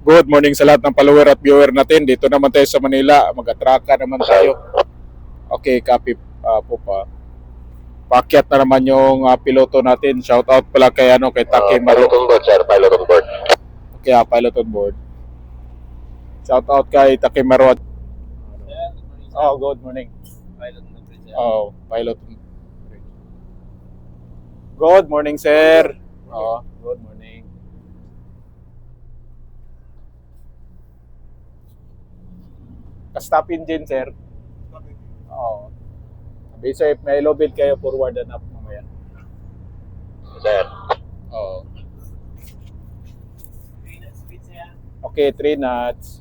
Good morning sa lahat ng follower at viewer natin. Dito naman tayo sa Manila. Mag-atraka naman tayo. Okay, copy po pa. Paakyat na naman yung piloto natin. Shout out pala kay kay Taki Maro. Pilot on board, sir. Pilot on board. Okay, pilot on board. Shout out kay Taki Maro. Oh, good morning. Pilot na bridge. Oh, pilot. Good morning, sir. Oh, good morning. Stop engine, sir. Oo. Sabi sir, may low bid kayo, forward and up mamaya. Sir. Oo. 3 knots speed siya. Okay, 3 knots.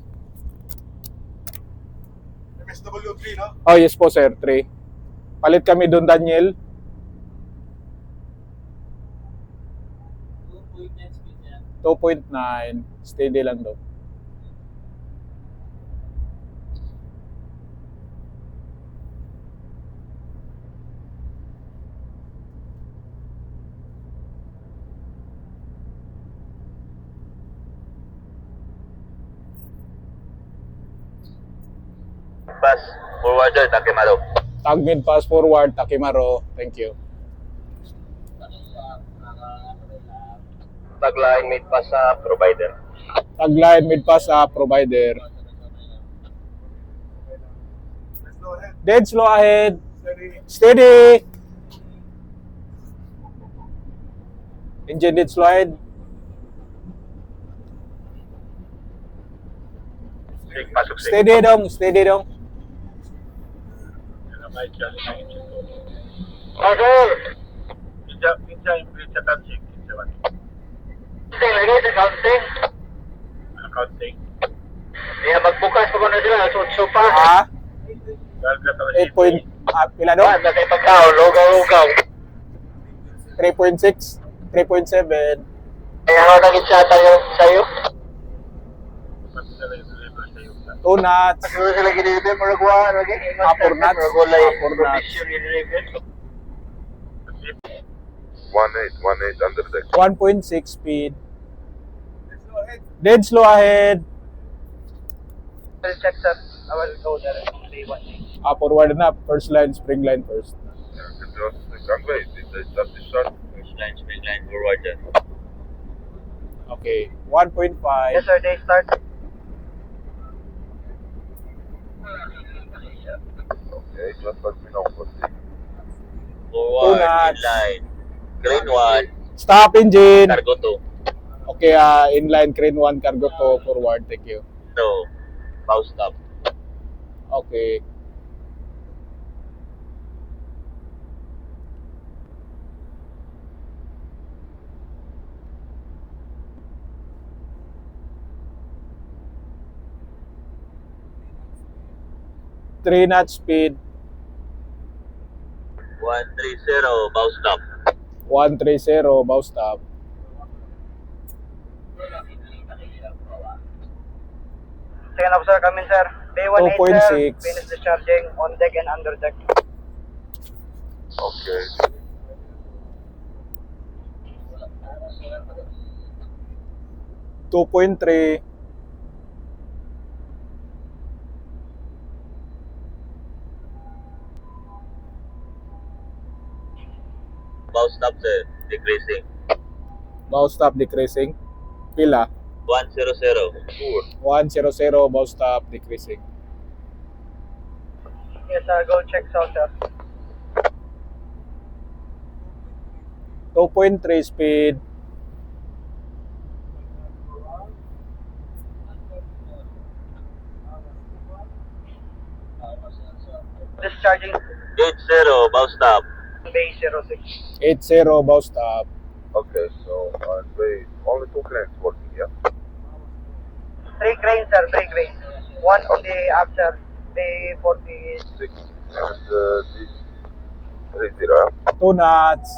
MSW3, no? Oh, yes po, sir, 3. Palit kami doon, Daniel. 2.9 speed siya. 2.9. Steady lang daw. Pass. Forwarder, Takemaro. Tag mid pass forward, Takimaro. Thank you. Tagline, mid pass sa provider. Tag line mid pass provider. Let's go ahead. Dead slow ahead. Steady. Steady. Engine dead slow ahead. Sig, pasok sig. Steady dong, steady dong. Okay. Pincha yung pincha touching. Pincha one. Lagi sa counting. Accounting. Kaya magbukas pa ko na sila. So pa. Ah, Galga sa 8 point, pila dong? Ba, nasa ipagkaw. Lugaw-lugaw. 3.6, 3.7. Kaya ako naging siya tayo sa'yo. Pati na lang yung deliver sa yung 2 knots. Siguro sila ginilibre. Maragwa. Four knots. Maragulay. Four knots. Provision ginilibre. 18 under deck. 1.6 speed. Let's go ahead. Dead slow ahead. Check sir. I will go there. Day 1. Forward na. First line, spring line first. Runway, that's the shot. First line, spring line, forwarder. Okay. 1.5. Yes sir, day start. Okay, just let me know. Two knots. inline. Green 1, Stop engine. cargo 2. Okay, inline, crane 1, cargo 2, forward. Thank you. No. Bow stop. Okay. Three knot speed. 130, bow stop. 130, bow stop. Second officer, come in, sir. Day 1 sir. 2.6. Finish discharging on deck and under deck. Okay. Two point three. Bow stop sir, decreasing. Bow stop decreasing. Pila. 100. 100, bow stop decreasing. Yes, sir. Go check south, sir. 2.3 speed. Discharging 80, bow stop. Bay 06. 80, bow stop. Okay, so wait, only 2 cranes working, yeah? 3 cranes, sir. 3 cranes. One on the after. Day 40. 6 and this 30, yeah? 2 knots.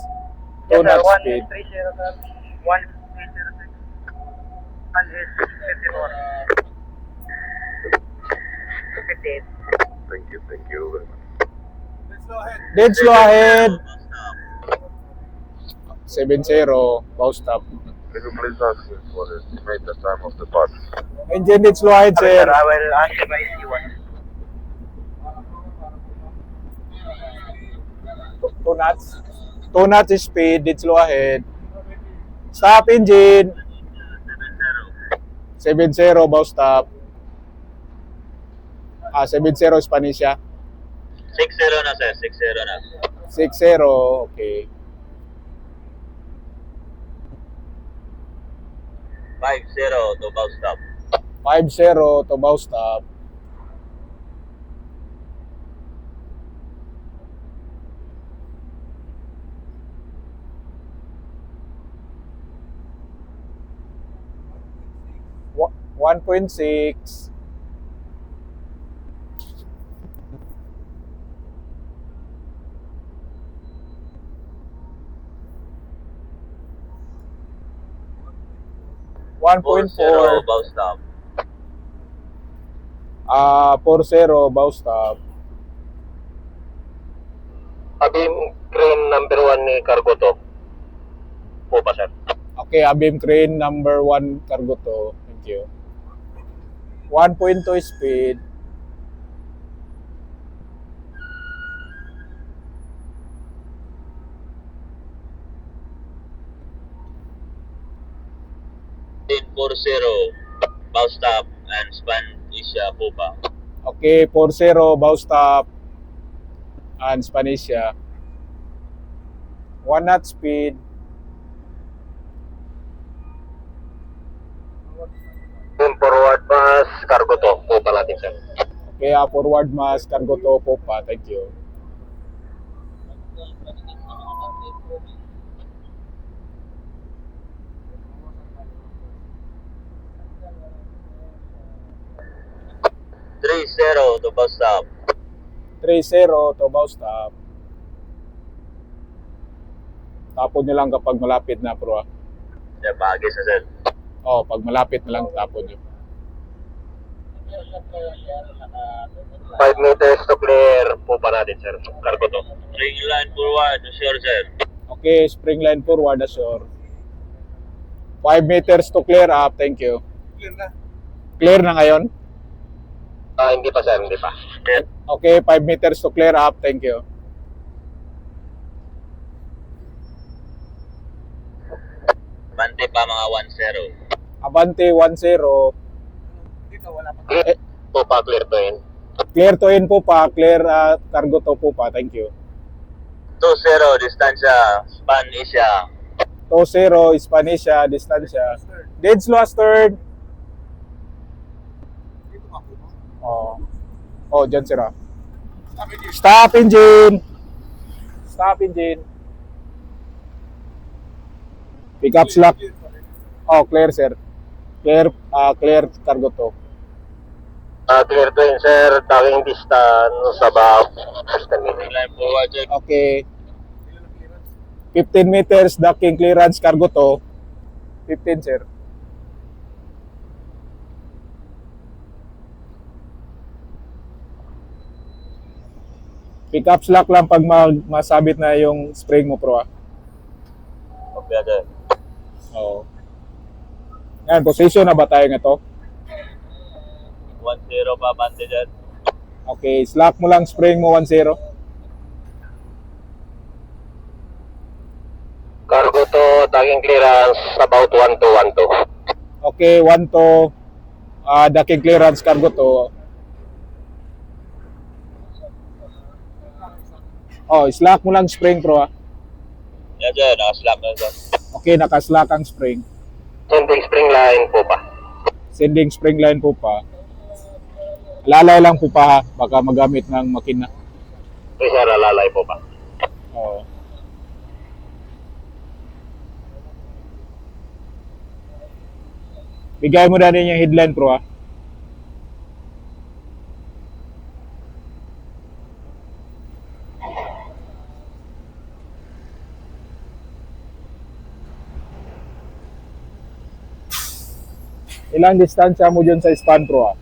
2 Yes, sir. knots One speed. is 30, sir. One is 306. One is 54. 58. Thank you very much. Let's go ahead. Dead slow ahead. Bow stop. 70, bow stop. Can you please ask him for the estimated time of departure? Engine needs slow ahead, Sir, sir. I will ask you by C1. Two knots. 2 knots is speed, it's slow ahead. Stop engine. 70, bow stop. 70 Spanish siya. 60 na, sir. 60 na. 60, okay. 50 to bow stop. 50 to bow stop. Wa- 1.6. One 40 point four. bow stop. 40 bow stop. Abim crane number 1 ni cargo to. Po pa, sir. Okay, Abim crane number 1 cargo to. Thank you. 1.2 speed. In 40 bow stop and span Asia po pa. Okay, 40 bow stop and Spanisha. 1 knot speed. In forward mas cargo to. Po pa natin, sir. Okay, forward mas cargo to po pa. Thank you. Three zero to bus stop. 30 to bow stop. Tapon nyo lang kapag malapit na, bro. Sir, bagay sa sir. Oh, pag malapit na lang, tapon nyo. 5 meters to clear po pa natin, sir. Cargo to. String line forward to shore, sir. Okay, spring line forward, ashore. 5 meters to clear up. Thank you. Clear na ngayon? Hindi pa, sir. Hindi pa. Yes. Okay, 5 meters to clear up. Thank you. Bante pa mga 10. Abante 10. Po pa, clear to in. Clear to in po pa. Clear cargo to po pa. Thank you. 20, distansya, span Asia. 20, Spanisha, distansya. Dead slow astern. Oh. Oh, dyan sira. Stop engine. Stop engine. Pick up slack. Oh, clear sir. Clear, clear cargo to. Clear to in, sir. Docking distance about 10 meters. Line forward, sir. Okay. 15 meters docking clearance cargo to. 15 sir. Pick up slack lang pag masabit na yung spring mo, bro. Okay, sir. Oo. Yan, position na ba tayo nga to? 10 pa, bante dyan. Okay, slack mo lang spring mo 10. Cargo to, docking clearance about 1212. Okay, 1 to docking clearance cargo to. Oh, slack mo lang spring, bro. Yan, sir. Nakaslap na, sir. Okay, naka-slack ang spring. Sending spring line po pa. Sending spring line po pa. Lalay lang po pa ha, baka magamit ng makina. Okay, sir. Alalay po pa. Oo. Bigay mo na rin yung headline, bro. Ilang distansya mo dyan sa span, bro?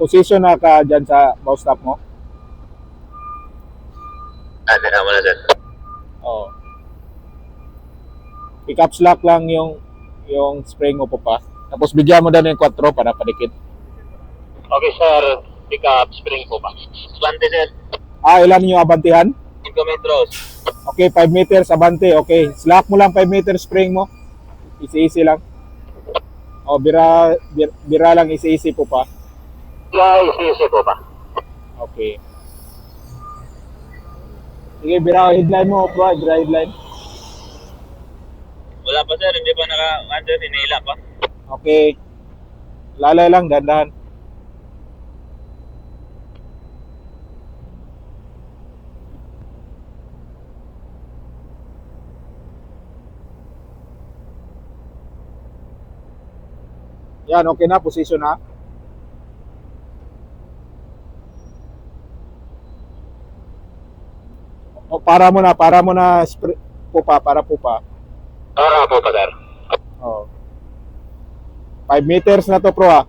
Position na ka dyan sa bow stop mo. Ano naman na, sir? Oo. Pick up slack lang yung spring mo po pa. Tapos bigyan mo din yung 4 para padikit. Okay, sir. Pick up spring po ba? Bante, sir. Ilan yung abantihan? 5 metros. Okay, 5 meters abante. Okay, slack mo lang 5 meters spring mo. Easy lang. Bira lang easy po pa. Yeah, easy po ba? Okay. Sige, bira headline mo, bro. Bira headline. Wala pa, sir. Hindi pa naka-answer. Hinila pa. Okay. Lalay lang, dandan. Yan, okay na. Position na. O, para mo na pupa, para pupa. Para po pa, sir. Oh. 5 meters na to, pro, ha.